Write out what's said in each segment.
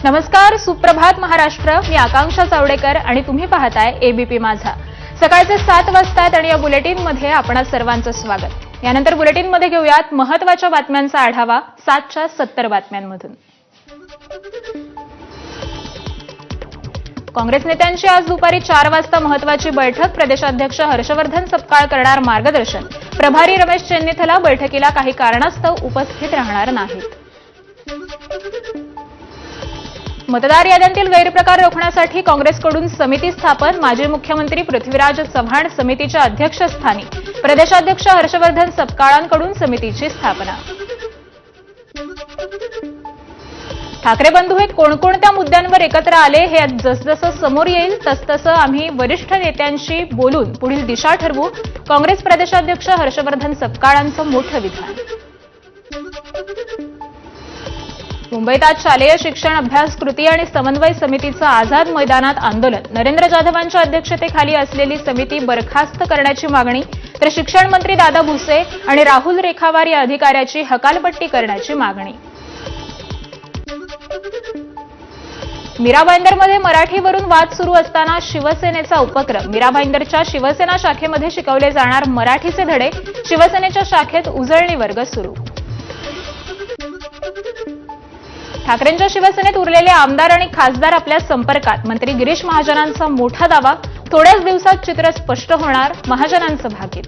नमस्कार, सुप्रभात महाराष्ट्र. मी आकांक्षा चावडेकर आणि तुम्ही पाहताय एबीपी माझा. सकाळचे 7 वाजतात आणि या बुलेटिनमध्ये आपणा सर्वांचं स्वागत. यानंतर बुलेटिनमध्ये घेऊयात महत्त्वाच्या बातम्यांचा आढावा 7च्या 70 बातम्यांमधून. काँग्रेस नेत्यांची आज दुपारी 4 वाजता महत्त्वाची बैठक. प्रदेशाध्यक्ष हर्षवर्धन सपकाळ करणार मार्गदर्शन. प्रभारी रमेश चेन्नीथला बैठकीला काही कारणास्तव उपस्थित राहणार नाहीत. मतदार याद्यांतील गैरप्रकार रोखण्यासाठी काँग्रेसकडून समिती स्थापन. माजी मुख्यमंत्री पृथ्वीराज चव्हाण समितीच्या अध्यक्षस्थानी. प्रदेशाध्यक्ष हर्षवर्धन सपकाळांकडून समितीची स्थापना. ठाकरे बंधू हे कोणकोणत्या मुद्द्यांवर एकत्र आले हे जसजसं समोर येईल तसतसं आम्ही वरिष्ठ नेत्यांशी बोलून पुढील दिशा ठरवू. काँग्रेस प्रदेशाध्यक्ष हर्षवर्धन सपकाळांचं मोठं विधान. मुंबईत आज शालेय शिक्षण अभ्यास कृती आणि समन्वय समितीचं आझाद मैदानात आंदोलन. नरेंद्र जाधवांच्या अध्यक्षतेखाली असलेली समिती बरखास्त करण्याची मागणी तर शिक्षण मंत्री दादा भुसे आणि राहुल रेखावार या अधिकाऱ्याची हकालपट्टी करण्याची मागणी. मीरा भाईंदरमध्ये मराठीवरून वाद सुरू असताना शिवसेनेचा उपक्रम. मीरा भाईंदरच्या शिवसेना शाखेमध्ये शिकवले जाणार मराठीचे धडे. शिवसेनेच्या शाखेत उजळणी वर्ग सुरू. ठाकरेंच्या शिवसेनेत उरलेले आमदार आणि खासदार आपल्या संपर्कात. मंत्री गिरीश महाजनांचा मोठा दावा. थोड्याच दिवसात चित्र स्पष्ट होणार. महाजनांचं भाकीत.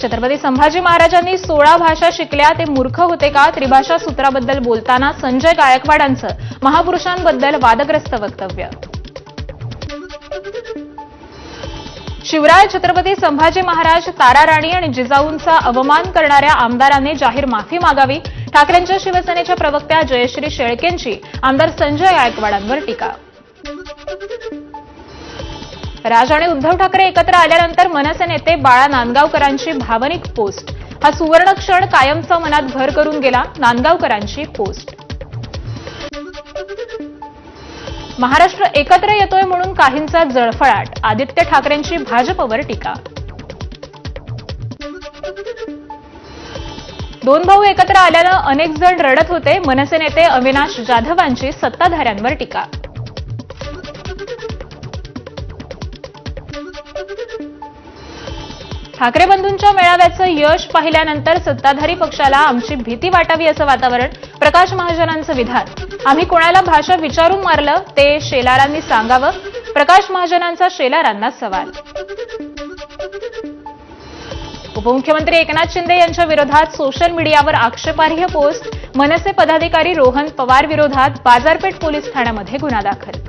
छत्रपती संभाजी महाराजांनी 16 भाषा शिकल्या ते मूर्ख होते का? त्रिभाषा सूत्राबद्दल बोलताना संजय गायकवाडांचं महापुरुषांबद्दल वादग्रस्त वक्तव्य. शिवराय छत्रपती संभाजी महाराज, तारा राणी आणि जिजाऊंचा अवमान करणाऱ्या आमदारांनी जाहीर माफी मागावी. ठाकरेंच्या शिवसेनेच्या प्रवक्त्या जयश्री शेळकेंची आमदार संजय गायकवाडांवर टीका. राज आणि उद्धव ठाकरे एकत्र आल्यानंतर मनसे नेते बाळा नांदगावकरांची भावनिक पोस्ट. हा सुवर्ण क्षण कायमचा मनात घर करून गेला. नांदगावकरांची पोस्ट. महाराष्ट्र एकत्र येतोय म्हणून काहींचा जळफळाट. आदित्य ठाकरेंची भाजपवर टीका. दोन भाऊ एकत्र आल्यानं अनेक जण रडत होते. मनसे नेते अविनाश जाधवांची सत्ताधाऱ्यांवर टीका. ठाकरे बंधूंच्या मेळाव्याचं यश पाहिल्यानंतर सत्ताधारी पक्षाला आमची भीती वाटावी असं वातावरण. प्रकाश महाजनांचं विधान. आम्ही कोणाला भाषा विचारून मारलं ते शेलारांनी सांगावं. प्रकाश महाजनांचा शेलारांना सवाल. उपमुख्यमंत्री एकनाथ शिंदे यांच्या विरोधात सोशल मीडियावर आक्षेपार्ह पोस्ट. मनसे पदाधिकारी रोहन पवार विरोधात बाजारपेठ पोलीस ठाण्यामध्ये गुन्हा दाखल.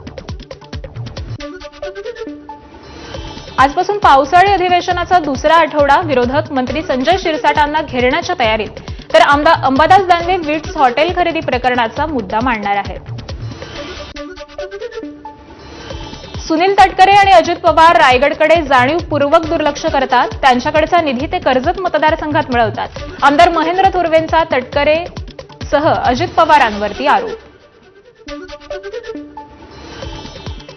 आजपासून पावसाळी अधिवेशनाचा दुसरा आठवडा. विरोधक मंत्री संजय शिरसाटांना घेरण्याच्या तयारीत. तर अंबादास दानवे विट्स हॉटेल खरेदी प्रकरणाचा मुद्दा मांडणार आहेत. सुनील तटकरे आणि अजित पवार रायगडकडे जाणीवपूर्वक दुर्लक्ष करतात. त्यांच्याकडचा निधी ते कर्जत मतदारसंघात मिळवतात. आमदार महेंद्र थोरवेंचा तटकरेसह अजित पवारांवरती आरोप.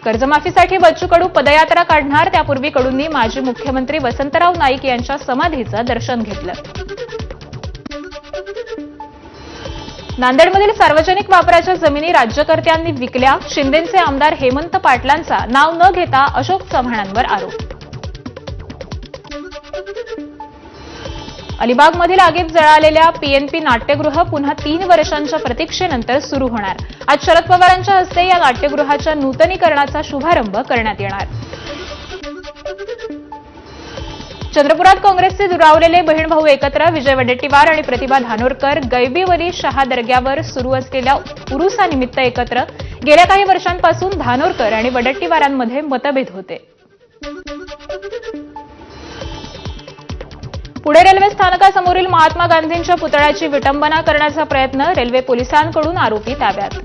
कर्जमाफीसाठी बच्चू कडू पदयात्रा काढणार. त्यापूर्वी कडूंनी माजी मुख्यमंत्री वसंतराव नाईक यांच्या समाधीचं दर्शन घेतलं. नांदेडमधील सार्वजनिक वापराच्या जमिनी राज्यकर्त्यांनी विकल्या. शिंदेचे आमदार हेमंत पाटलांचा नाव न घेता अशोक चव्हाणांवर आरोप. अलिबागमधील आगीत जळालेल्या पीएनपी नाट्यगृह पुन्हा 3 वर्षांच्या प्रतीक्षेनंतर सुरू होणार. आज शरद पवारांच्या हस्ते या नाट्यगृहाच्या नूतनीकरणाचा शुभारंभ करण्यात येणार. चंद्रपुरात काँग्रेसचे दुरावलेले बहीणभाऊ एकत्र. विजय वडेट्टीवार आणि प्रतिभा धानोरकर गैबी वली शहा दर्ग्यावर सुरू असलेल्या उरुसानिमित्त एकत्र. गेल्या काही वर्षांपासून धानोरकर आणि वडेट्टीवारांमध्ये मतभेद होते. पुणे रेल्वे स्थानकासमोरील महात्मा गांधींच्या पुतळ्याची विटंबना करण्याचा प्रयत्न. रेल्वे पोलिसांकडून आरोपी ताब्यात.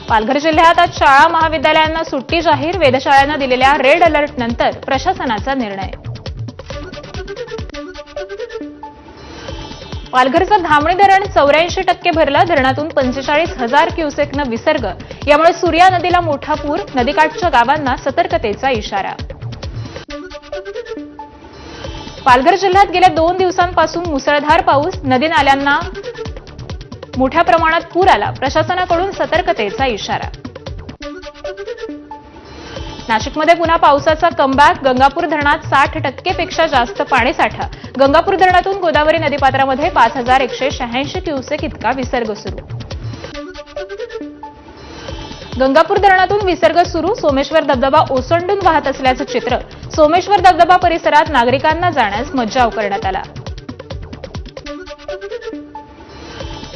पालघर जिल्ह्यात आज शाळा महाविद्यालयांना सुट्टी जाहीर. वेधशाळांना दिलेल्या रेड अलर्ट नंतर प्रशासनाचा निर्णय. पालघरचं धामणी धरण 84% भरलं. धरणातून 45,000 क्युसेकनं विसर्ग. यामुळे सूर्या नदीला मोठा पूर. नदीकाठच्या गावांना सतर्कतेचा इशारा. पालघर जिल्ह्यात गेल्या 2 दिवसांपासून मुसळधार पाऊस, नदी नाल्यांना मोठ्या प्रमाणात पूर आला. प्रशासनाकडून सतर्कतेचा इशारा. नाशिकमध्ये पुन्हा पावसाचा कमबॅक. गंगापूर धरणात 60% पेक्षा जास्त पाणीसाठा. गंगापूर धरणातून गोदावरी नदीपात्रामध्ये 5186 क्युसेक इतका विसर्ग सुरू. गंगापूर धरणातून विसर्ग सुरू. सोमेश्वर धबधबा ओसंडून वाहत असल्याचं चित्र. सोमेश्वर धबधबा परिसरात नागरिकांना जाण्यास मज्जाव करण्यात आला.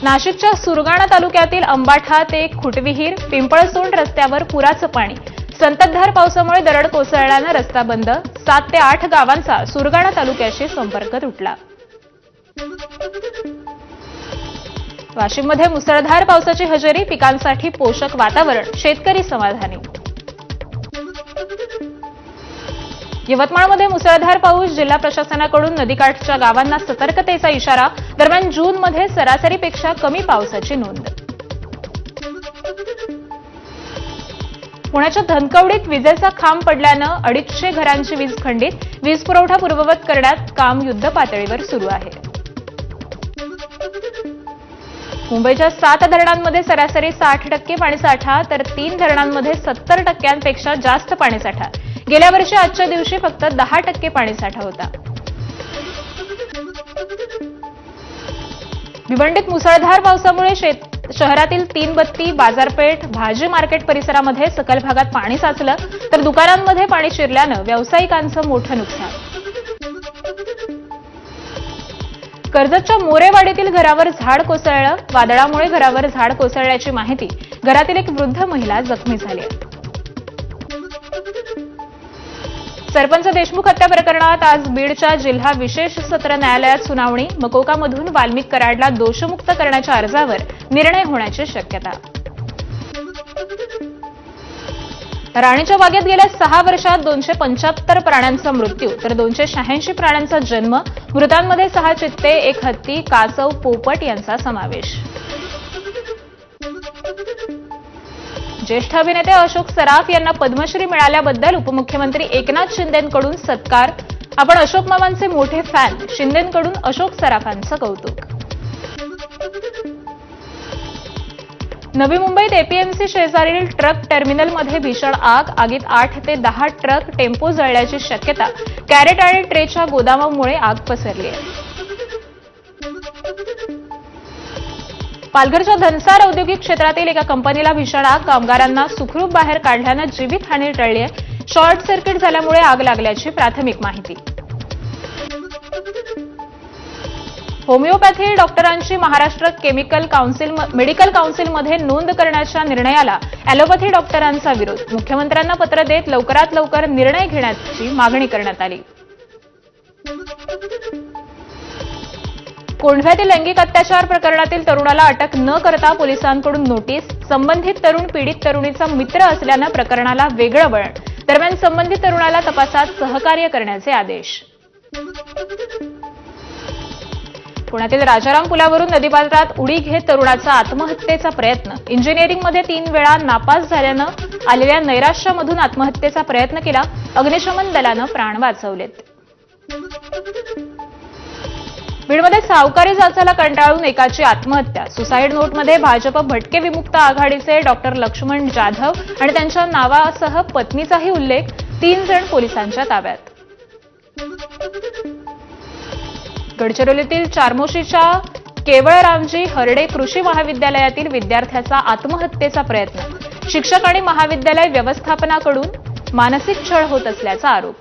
नाशिकच्या सुरगाणा तालुक्यातील अंबाठा ते खुटविहीर पिंपळसोंड रस्त्यावर पुराचं पाणी. संततधार पावसामुळे दरड कोसळल्यानं रस्ता बंद. 7 ते 8 गावांचा सुरगाणा तालुक्याशी संपर्क तुटला. वाशिममध्ये मुसळधार पावसाची हजेरी. पिकांसाठी पोषक वातावरण. शेतकरी समाधानी. यवतमाळमध्ये मुसळधार पाऊस. जिल्हा प्रशासनाकडून नदीकाठच्या गावांना सतर्कतेचा इशारा. दरम्यान जूनमध्ये सरासरीपेक्षा कमी पावसाची नोंद. पुण्याच्या धनकवडीत विजेचा खांब पडल्यानं 250 घरांची वीज खंडित. वीज पुरवठा पूर्ववत करण्यात काम युद्धपातळीवर सुरू आहे. मुंबईच्या 7 धरणांमध्ये सरासरी 60% पाणीसाठा तर 3 धरणांमध्ये 70%पेक्षा जास्त पाणीसाठा. गेल्या वर्षी आजच्या दिवशी फक्त 10% पाणीसाठा होता. भिवंडीत मुसळधार पावसामुळे शहरातील 3 बत्ती, बाजारपेठ, भाजी मार्केट परिसरामध्ये सखल भागात पाणी साचलं तर दुकानांमध्ये पाणी शिरल्यानं व्यावसायिकांचं मोठं नुकसान. कर्जतच्या मोरेवाडीतील घरावर झाड कोसळलं. वादळामुळे घरावर झाड कोसळल्याची माहिती. घरातील एक वृद्ध महिला जखमी झाली. सरपंच देशमुख हत्या प्रकरणात आज बीडच्या जिल्हा विशेष सत्र न्यायालयात सुनावणी. मकोकामधून वाल्मिक कराडला दोषमुक्त करण्याच्या अर्जावर निर्णय होण्याची शक्यता. राणीच्या बागेत गेल्या 6 वर्षात 275 प्राण्यांचा मृत्यू तर 286 प्राण्यांचा जन्म. मृतांमध्ये 6 चित्ते, 1 हत्ती, कासव, पोपट यांचा समावेश. ज्येष्ठ अभिनेते अशोक सराफ यांना पद्मश्री मिळाल्याबद्दल उपमुख्यमंत्री एकनाथ शिंदेंकडून सत्कार. आपण अशोक मामांचे मोठे फॅन. शिंदेंकडून अशोक सराफांचं कौतुक. नवी मुंबईत एपीएमसी शेजारील ट्रक टर्मिनलमध्ये भीषण आग. आगीत 8 ते 10 ट्रक, टेम्पो जळल्याची शक्यता. कॅरेट आणि ट्रेच्या गोदामामुळे आग पसरली आहे. पालघरच्या धनसार औद्योगिक क्षेत्रातील एका कंपनीला भीषण आग. कामगारांना सुखरूप बाहेर काढल्यानं जीवितहानी टळली आहे. शॉर्ट सर्किट झाल्यामुळे आग लागल्याची प्राथमिक माहिती. होमिओपॅथी डॉक्टरांची महाराष्ट्र मेडिकल काउन्सिलमध्ये नोंद करण्याच्या निर्णयाला अॅलोपॅथी डॉक्टरांचा विरोध. मुख्यमंत्र्यांना पत्र देत लवकरात लवकर निर्णय घेण्याची मागणी करण्यात आली. कोंढव्यातील लैंगिक अत्याचार प्रकरणातील तरुणाला अटक न करता पोलिसांकडून नोटीस. संबंधित तरुण पीडित तरुणीचा मित्र असल्यानं प्रकरणाला वेगळं वळण. दरम्यान संबंधित तरुणाला तपासात सहकार्य करण्याचे आदेश. पुण्यातील राजाराम पुलावरून नदीपात्रात उडी घेत तरुणाचा आत्महत्येचा प्रयत्न. इंजिनिअरिंगमध्ये 3 वेळा नापास झाल्यानं आलेल्या नैराश्यामधून आत्महत्येचा प्रयत्न केला. अग्निशमन दलानं प्राण वाचवलेत. बीडमध्ये सावकारी जाचाला कंटाळून एकाची आत्महत्या. सुसाईड नोटमध्ये भाजप भटके विमुक्त आघाडीचे डॉक्टर लक्ष्मण जाधव आणि त्यांच्या नावासह पत्नीचाही उल्लेख. 3 जण पोलिसांच्या ताब्यात. गडचिरोलीतील चारमोशीच्या केवळरामजी हरडे कृषी महाविद्यालयातील विद्यार्थ्याचा आत्महत्येचा प्रयत्न. शिक्षक आणि महाविद्यालय व्यवस्थापनाकडून मानसिक छळ होत असल्याचा आरोप.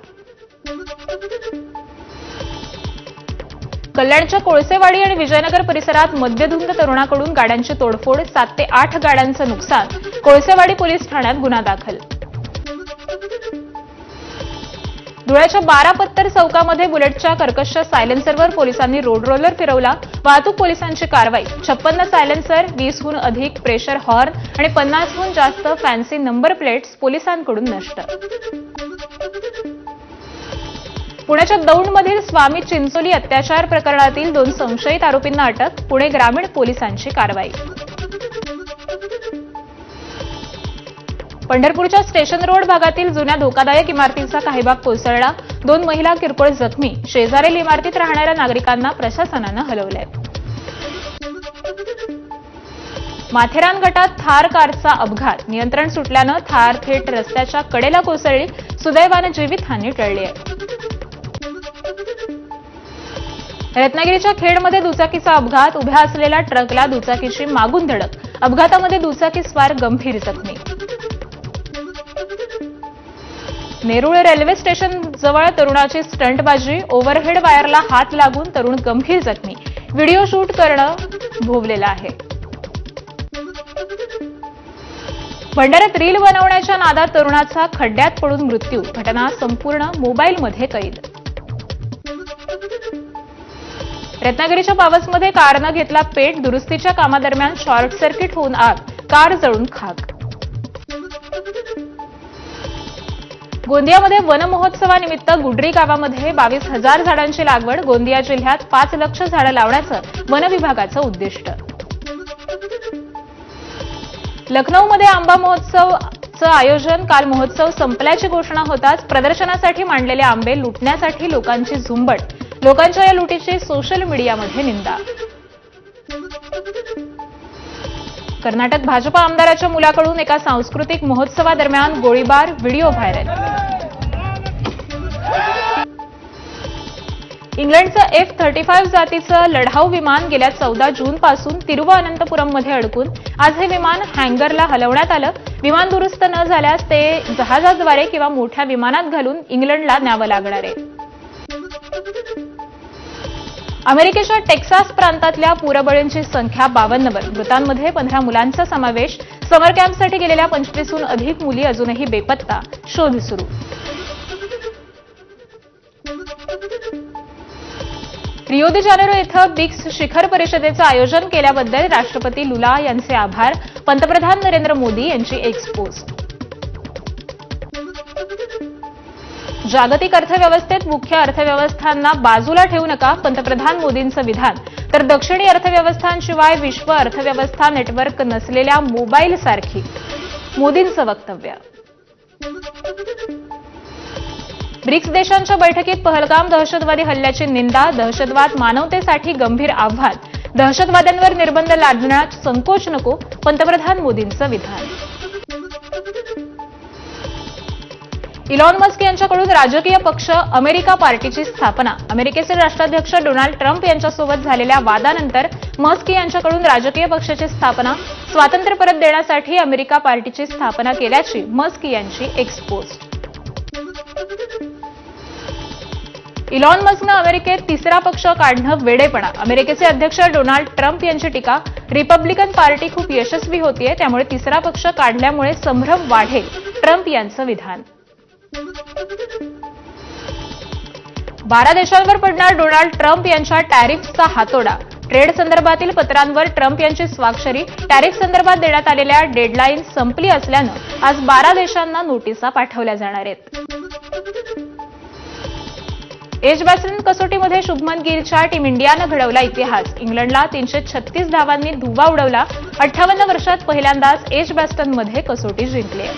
कल्याणच्या कोळसेवाडी आणि विजयनगर परिसरात मद्यधुंद तरुणाकडून गाड्यांची तोडफोड. 7 ते 8 गाड्यांचं नुकसान. कोळसेवाडी पोलीस ठाण्यात गुन्हा दाखल. धुळ्याच्या 12 पत्तर चौकामध्ये बुलेटच्या कर्कश सायलेन्सरवर पोलिसांनी रोड रोलर फिरवला. वाहतूक पोलिसांची कारवाई. 56 सायलेन्सर, 20हून अधिक प्रेशर हॉर्न आणि 50हून जास्त फॅन्सी नंबर प्लेट्स पोलिसांकडून नष्ट. पुण्याच्या दौंडमधील स्वामी चिंचोली अत्याचार प्रकरणातील 2 संशयित आरोपींना अटक. पुणे ग्रामीण पोलिसांची कारवाई. पंढरपूरच्या स्टेशन रोड भागातील जुन्या धोकादायक इमारतीचा काही भाग कोसळला. 2 महिला किरकोळ जखमी. शेजारील इमारतीत राहणाऱ्या नागरिकांना प्रशासनानं हलवलंय. माथेरान गटात थार कारचा अपघात. नियंत्रण सुटल्यानं थार थेट रस्त्याच्या कडेला कोसळली. सुदैवानं जीवितहानी टळली आहे. रत्नागिरीच्या खेडमध्ये दुचाकीचा अपघात. उभ्या असलेल्या ट्रकला दुचाकीची मागून धडक. अपघातामध्ये दुचाकी स्वार गंभीर जखमी. नेरूळ रेल्वे स्टेशन जवळ तरुणाची स्टंटबाजी. ओव्हरहेड वायरला हात लागून तरुण गंभीर जखमी. व्हिडिओ शूट करणं भोवलेलं आहे. भंडाऱ्यात रील बनवण्याच्या नादात तरुणाचा खड्ड्यात पडून मृत्यू. घटना संपूर्ण मोबाईलमध्ये कैद. रत्नागिरीच्या पावसमध्ये कारनं घेतला पेट. दुरुस्तीच्या कामादरम्यान शॉर्ट सर्किट होऊन आग. कार जळून खाक. गोंदियामध्ये वनमहोत्सवानिमित्त गुडरी गावामध्ये 22,000 झाडांची लागवड. गोंदिया जिल्ह्यात 5 लाख झाडं लावण्याचं वन विभागाचं उद्दिष्ट. लखनौमध्ये आंबा महोत्सवचं आयोजन. काल महोत्सव संपल्याची घोषणा होताच प्रदर्शनासाठी मांडलेले आंबे लुटण्यासाठी लोकांची झुंबड. लोकांच्या या लुटीची सोशल मीडियामध्ये निंदा. कर्नाटक भाजपा आमदाराच्या मुलाकडून एका सांस्कृतिक महोत्सवादरम्यान गोळीबार. Video viral. इंग्लंडचं F-35 जातीचं लढाऊ विमान गेल्या 14 जूनपासून तिरुवअनंतपुरममध्ये अडकून आज हे विमान हँगरला हलवण्यात आलं. विमान दुरुस्त न झाल्यास ते जहाजाद्वारे किंवा मोठ्या विमानात घालून इंग्लंडला न्यावं लागणार आहे. अमेरिकेच्या टेक्सास प्रांतातल्या पूरबळींची संख्या 52वर. मृतांमध्ये 15 मुलांचा समावेश. समर कॅम्पसाठी गेलेल्या 25हून अधिक मुली अजूनही बेपत्ता. शोध सुरू. रिओ दि जानेरो इथं ब्रिक्स शिखर परिषदेचं आयोजन केल्याबद्दल राष्ट्रपती लुला यांचे आभार. पंतप्रधान नरेंद्र मोदी यांची एक्स पोस्ट. जागतिक अर्थव्यवस्थेत मुख्य अर्थव्यवस्थांना बाजूला ठेवू नका. पंतप्रधान मोदींचं विधान. तर दक्षिणी अर्थव्यवस्थांशिवाय विश्व अर्थव्यवस्था नेटवर्क नसलेल्या मोबाईलसारखी. मोदींचं वक्तव्य. ब्रिक्स देशांच्या बैठकीत पहलगाम दहशतवादी हल्ल्याची निंदा. दहशतवाद मानवतेसाठी गंभीर आव्हान. दहशतवाद्यांवर निर्बंध लादण्यात संकोच नको. पंतप्रधान मोदींचं विधान. इलॉन मस्क यांच्याकडून राजकीय पक्ष अमेरिका पार्टीची स्थापना. अमेरिकेचे राष्ट्राध्यक्ष डोनाल्ड ट्रम्प यांच्यासोबत झालेल्या वादानंतर मस्क यांच्याकडून राजकीय पक्षाची स्थापना. स्वातंत्र्य परत देण्यासाठी अमेरिका पार्टीची स्थापना केल्याची मस्क यांची एक्स पोस्ट. इलॉन मस्कनं अमेरिकेत तिसरा पक्ष काढणं वेडेपणा. अमेरिकेचे अध्यक्ष डोनाल्ड ट्रम्प यांची टीका. रिपब्लिकन पार्टी खूप यशस्वी होतीये, त्यामुळे तिसरा पक्ष काढल्यामुळे संभ्रम वाढेल. ट्रम्प यांचं विधान. 12 देशांवर पडणार डोनाल्ड ट्रम्प यांच्या टॅरिफचा हातोडा. ट्रेड संदर्भातील पत्रांवर ट्रम्प यांची स्वाक्षरी. टॅरिफ संदर्भात देण्यात आलेल्या डेडलाईन संपली असल्यानं आज 12 देशांना नोटिसा पाठवल्या जाणार आहेत. एजबॅस्टन कसोटीमध्ये शुभमन गिलच्या टीम इंडियानं घडवला इतिहास. इंग्लंडला 336 धावांनी धुव्वा उडवला. 58 वर्षात पहिल्यांदाच एजबॅस्टनमध्ये कसोटी जिंकली.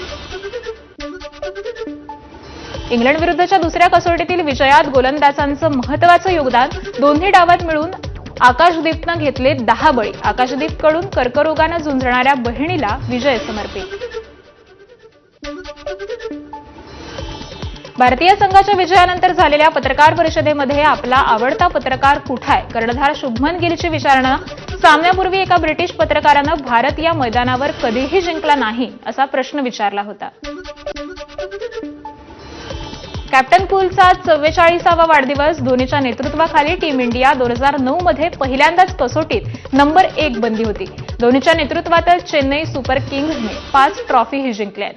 इंग्लंड विरुद्धच्या दुसऱ्या कसोटीतील विजयात गोलंदाजांचं महत्त्वाचं योगदान. दोन्ही डावात मिळून आकाशदीपनं घेतले 10 बळी. आकाशदीपकडून कर्करोगानं झुंजणाऱ्या बहिणीला विजय समर्पित. भारतीय संघाच्या विजयानंतर झालेल्या पत्रकार परिषदेमध्ये आपला आवडता पत्रकार कुठे आहे? कर्णधार शुभमन गिलची विचारणा. सामन्यापूर्वी एका ब्रिटिश पत्रकारानं भारत या मैदानावर कधीही जिंकला नाही असा प्रश्न विचारला होता. कॅप्टन कूलचा 44वा वाढदिवस. धोनीच्या नेतृत्वाखाली टीम इंडिया 2009 मध्ये पहिल्यांदाच कसोटीत नंबर 1 बनली होती. धोनीच्या नेतृत्वातच चेन्नई सुपर किंग्जने 5 ट्रॉफीही जिंकल्यात.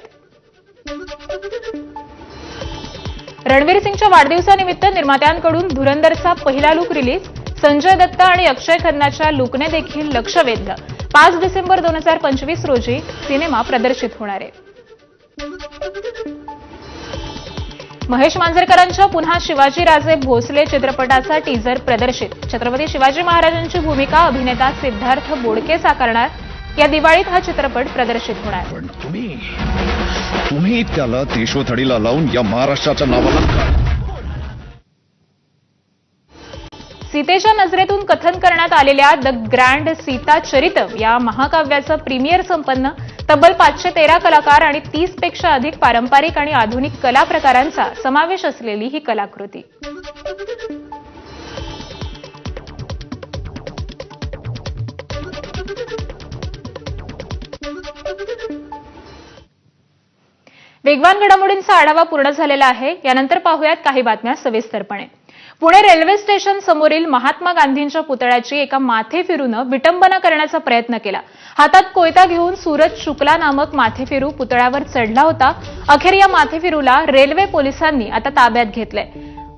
रणवीर सिंगच्या वाढदिवसानिमित्त निर्मात्यांकडून धुरंधरचा पहिला लुक रिलीज. संजय दत्त आणि अक्षय खन्नाच्या लुकने देखील लक्ष वेधलं. 5 डिसेंबर 2025 रोजी सिनेमा प्रदर्शित होणार आहे. महेश मांजरेकरांच्या पुन्हा शिवाजीराजे भोसले चित्रपटाचा टीझर प्रदर्शित. छत्रपती शिवाजी महाराजांची भूमिका अभिनेता सिद्धार्थ बोडके साकारणार. या दिवाळीत हा चित्रपट प्रदर्शित होणार. पण तुम्ही त्याला देशोधडीला लावून या महाराष्ट्राच्या नावाला सीतेच्या नजरेतून कथन करण्यात आलेल्या द ग्रँड सीता चरितम या महाकाव्याचं प्रीमियर संपन्न. तब्बल 513 कलाकार आणि 30 पेक्षा अधिक पारंपरिक आणि आधुनिक कला प्रकारांचा समावेश असलेली ही कलाकृती. वेगवान घडामोडींचा आढावा पूर्ण झालेला आहे. यानंतर पाहूयात काही बातम्या सविस्तरपणे. पुणे रेल्वे स्टेशन समोरील महात्मा गांधींच्या पुतळ्याची एका माथेफिरूनं विटंबना करण्याचा प्रयत्न केला. हातात कोयता घेऊन सूरज शुक्ला नामक माथेफिरू पुतळ्यावर चढला होता. अखेर या माथेफिरूला रेल्वे पोलिसांनी आता ताब्यात घेतलंय.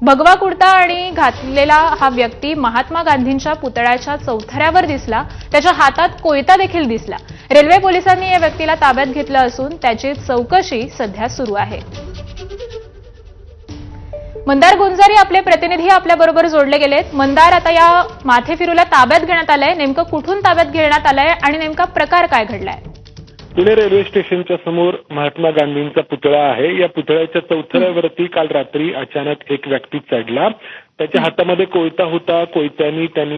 भगवा कुर्ता आणि घातलेला हा व्यक्ती महात्मा गांधींच्या पुतळ्याच्या चौथऱ्यावर दिसला. त्याच्या हातात कोयता देखील दिसला. रेल्वे पोलिसांनी या व्यक्तीला ताब्यात घेतलं असून त्याची चौकशी सध्या सुरू आहे. मंदार गुंजारी आपले प्रतिनिधी आपल्याबरोबर जोडले गेलेत. मंदार, आता या माथेफिरूला ताब्यात घेण्यात आलंय. नेमकं कुठून ताब्यात घेण्यात आलंय आणि नेमका प्रकार काय घडलाय? पुणे रेल्वे स्टेशनच्या समोर महात्मा गांधींचा पुतळा आहे. या पुतळ्याच्या चौथऱ्यावरती काल रात्री अचानक एक व्यक्ती चढला. त्याच्या हातामध्ये कोयता होता. कोयत्यानी त्यांनी